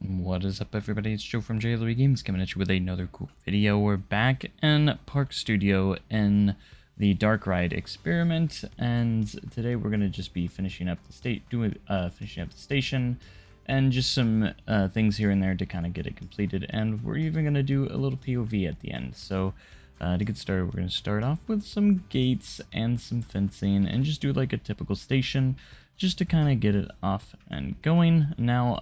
What is up, everybody? It's Joe from JLOE Games coming at you with another cool video. We're back in Park Studio in the Dark Ride experiment, and today we're gonna just be finishing up the station, and just some things here and there to kind of get it completed. And we're even gonna do a little POV at the end. So to get started, we're gonna start off with some gates and some fencing, and just do like a typical station, just to kind of get it off and going. Now,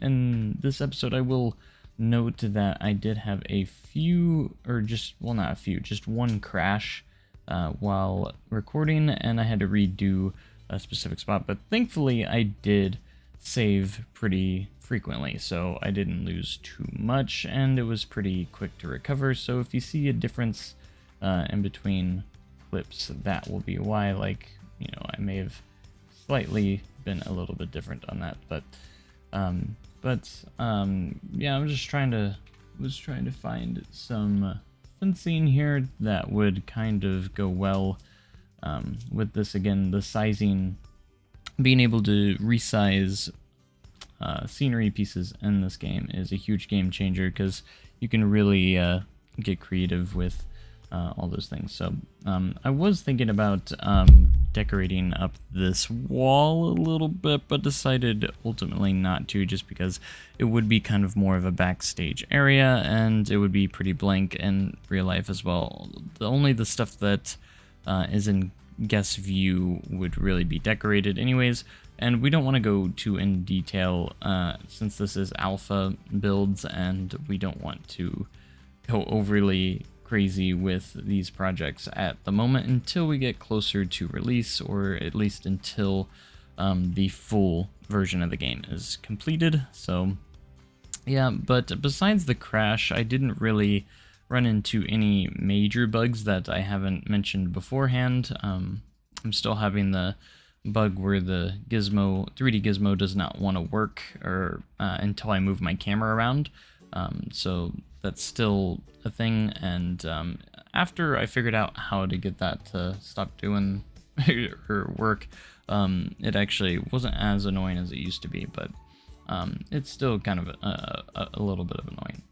in this episode, I will note that I did have a few, or just, well, not a few, just one crash while recording, and I had to redo a specific spot, but thankfully I did save pretty frequently, so I didn't lose too much, and it was pretty quick to recover. So if you see a difference in between clips, that will be why. Like, you know, I may have slightly been a little bit different on that, but yeah, I'm just trying to find some fencing here that would kind of go well with this. Again, the sizing, being able to resize scenery pieces in this game is a huge game changer, because you can really get creative with all those things. So I was thinking about decorating up this wall a little bit, but decided ultimately not to, just because it would be kind of more of a backstage area, and it would be pretty blank in real life as well. Only the stuff that is in guest view would really be decorated anyways, and we don't want to go too in detail since this is alpha builds, and we don't want to go overly crazy with these projects at the moment until we get closer to release, or at least until the full version of the game is completed. So yeah, but besides the crash, I didn't really run into any major bugs that I haven't mentioned beforehand. I'm still having the bug where the gizmo, 3D gizmo, does not want to work or until I move my camera around. So that's still a thing, and after I figured out how to get that to stop doing or work, it actually wasn't as annoying as it used to be, but it's still kind of a little bit of annoying.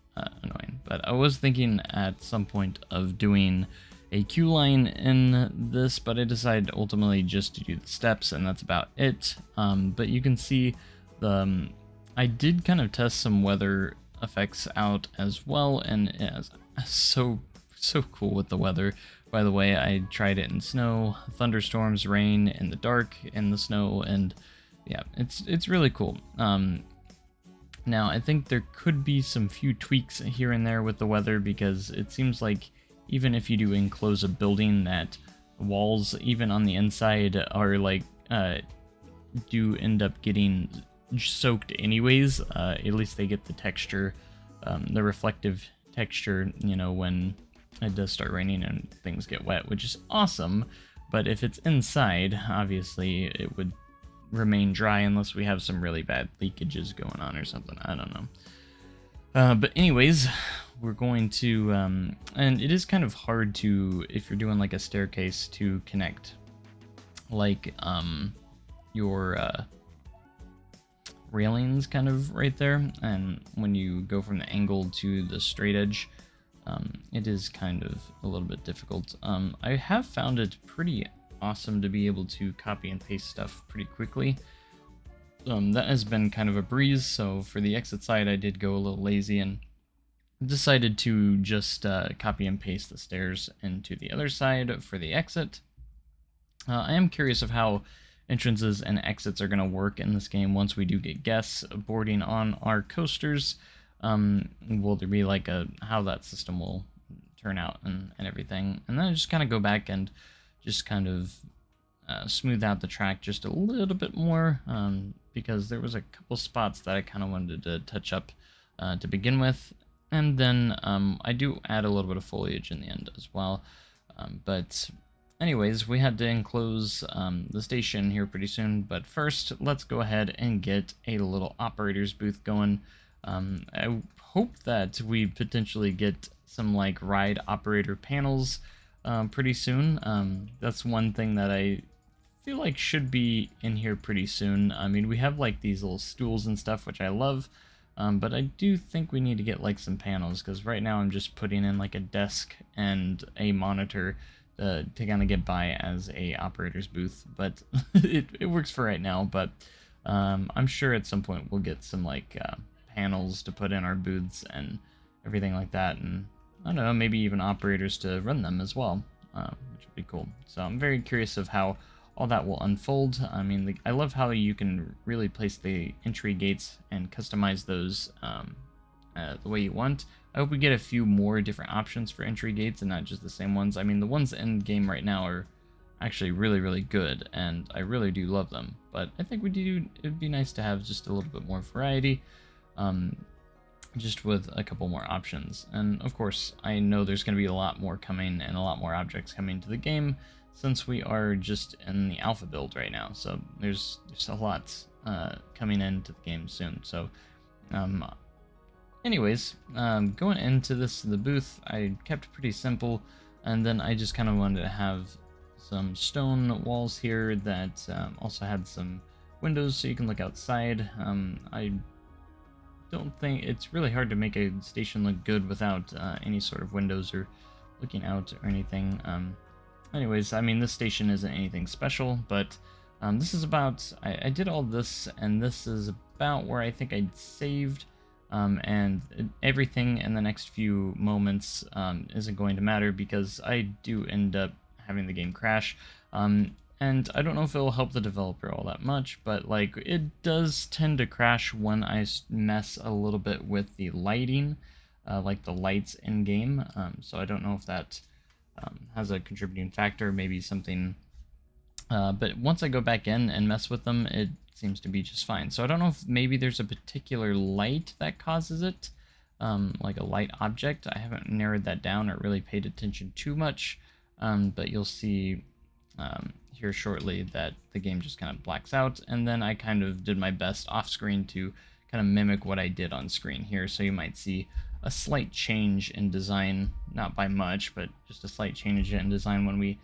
But I was thinking at some point of doing a queue line in this, but I decided ultimately just to do the steps, and that's about it. But you can see I did kind of test some weather effects out as well, and it's so cool with the weather. By the way, I tried it in snow, thunderstorms, rain, in the dark, in the snow, and yeah, it's really cool. Now I think there could be some few tweaks here and there with the weather, because it seems like even if you do enclose a building, that walls even on the inside are like do end up getting soaked anyways. At least they get the texture, the reflective texture, you know, when it does start raining and things get wet, which is awesome. But if it's inside, obviously it would remain dry unless we have some really bad leakages going on or something. I don't know. But anyways, we're going to and it is kind of hard to, if you're doing like a staircase, to connect like your railings kind of right there, and when you go from the angle to the straight edge, it is kind of a little bit difficult. I have found it pretty awesome to be able to copy and paste stuff pretty quickly. That has been kind of a breeze. So for the exit side, I did go a little lazy and decided to just copy and paste the stairs into the other side for the exit. I am curious of how entrances and exits are going to work in this game once we do get guests boarding on our coasters. Will there be like how that system will turn out and everything, and then I just kind of go back and just kind of smooth out the track just a little bit more, because there was a couple spots that I kind of wanted to touch up to begin with, and then I do add a little bit of foliage in the end as well. But anyways, we had to enclose the station here pretty soon, but first let's go ahead and get a little operator's booth going. I hope that we potentially get some like ride operator panels pretty soon. That's one thing that I feel like should be in here pretty soon. I mean, we have like these little stools and stuff, which I love, But I do think we need to get like some panels, because right now I'm just putting in like a desk and a monitor to kind of get by as a operator's booth. But it works for right now. But I'm sure at some point we'll get some like panels to put in our booths and everything like that, and I don't know, maybe even operators to run them as well, which would be cool. So I'm very curious of how all that will unfold. I mean, I love how you can really place the entry gates and customize those the way you want. I hope we get a few more different options for entry gates and not just the same ones. I mean, the ones in game right now are actually really, really good, and I really do love them. But I think it'd be nice to have just a little bit more variety, just with a couple more options. And of course, I know there's going to be a lot more coming and a lot more objects coming to the game, since we are just in the alpha build right now. So there's a lot coming into the game soon. So anyways, going into the booth, I kept it pretty simple, and then I just kind of wanted to have some stone walls here that also had some windows so you can look outside. I don't think it's really hard to make a station look good without any sort of windows or looking out or anything. Anyways, I mean, this station isn't anything special, but this is about, I did all this, and this is about where I think I'd saved, and everything in the next few moments isn't going to matter, because I do end up having the game crash, and I don't know if it'll help the developer all that much, but like, it does tend to crash when I mess a little bit with the lighting, like the lights in game, so I don't know if that has a contributing factor, maybe something, but once I go back in and mess with them, it seems to be just fine. So I don't know if maybe there's a particular light that causes it, like a light object. I haven't narrowed that down or really paid attention too much, but you'll see here shortly that the game just kind of blacks out, and then I kind of did my best off screen to kind of mimic what I did on screen here. So you might see a slight change in design, not by much, but just a slight change in design when we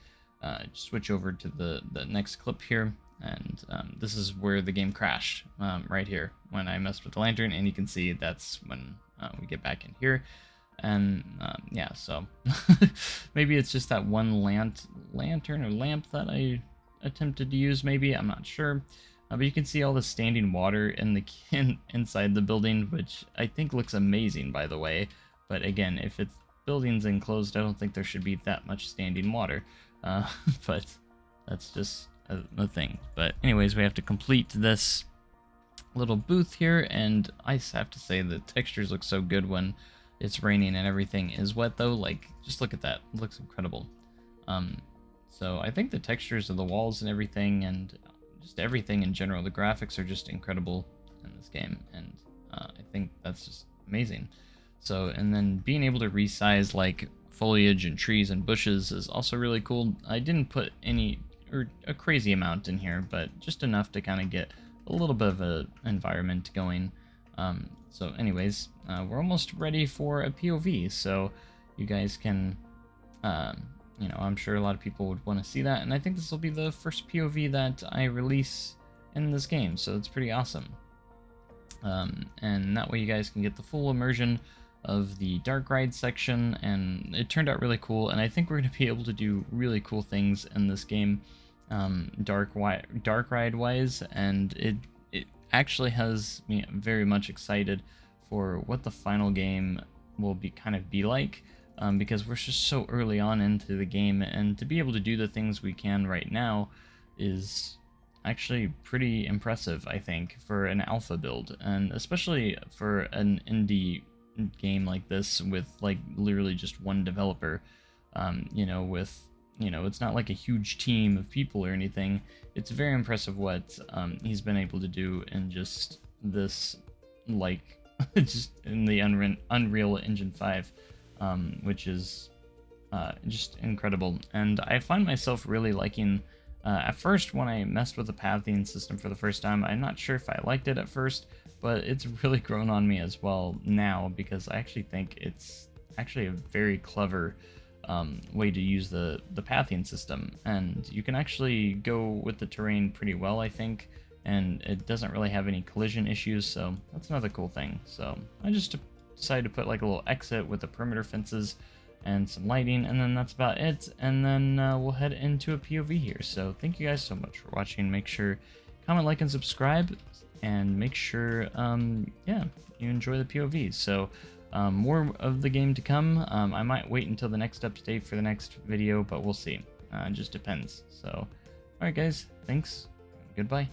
switch over to the next clip here. And this is where the game crashed, right here, when I messed with the lantern, and you can see that's when we get back in here. And yeah, so maybe it's just that one lantern or lamp that I attempted to use, maybe, I'm not sure. But you can see all the standing water in the inside the building, which I think looks amazing, by the way. But again, if it's buildings enclosed, I don't think there should be that much standing water. But that's just a thing. But anyways, we have to complete this little booth here, and I just have to say the textures look so good when it's raining and everything is wet, though. Like, just look at that. It looks incredible. So I think the textures of the walls and everything, and just everything in general, the graphics are just incredible in this game, and I think that's just amazing. So, and then being able to resize like foliage and trees and bushes is also really cool. I didn't put a crazy amount in here, but just enough to kind of get a little bit of an environment going. So anyways, we're almost ready for a POV, so you guys can, you know, I'm sure a lot of people would want to see that, and I think this will be the first POV that I release in this game, so it's pretty awesome. And that way you guys can get the full immersion of the dark ride section, and it turned out really cool, and I think we're going to be able to do really cool things in this game, dark ride wise, and it actually has me very much excited for what the final game will kind of be like, because we're just so early on into the game, and to be able to do the things we can right now is actually pretty impressive, I think, for an alpha build, and especially for an indie game like this with like literally just one developer. You know, with, you know, it's not like a huge team of people or anything. It's very impressive what he's been able to do in just this, like, just in the Unreal Engine 5, which is just incredible. And I find myself really liking, at first when I messed with the pathing system for the first time, I'm not sure if I liked it at first, but it's really grown on me as well now, because I actually think it's actually a very clever way to use the pathing system, and you can actually go with the terrain pretty well, I think, and it doesn't really have any collision issues, so that's another cool thing. So I just decided to put like a little exit with the perimeter fences and some lighting, and then that's about it. And then we'll head into a POV here. So thank you guys so much for watching. Make sure comment, like, and subscribe, and make sure yeah, you enjoy the POVs. So more of the game to come. I might wait until the next update for the next video, but we'll see. It just depends. So alright guys, thanks, goodbye.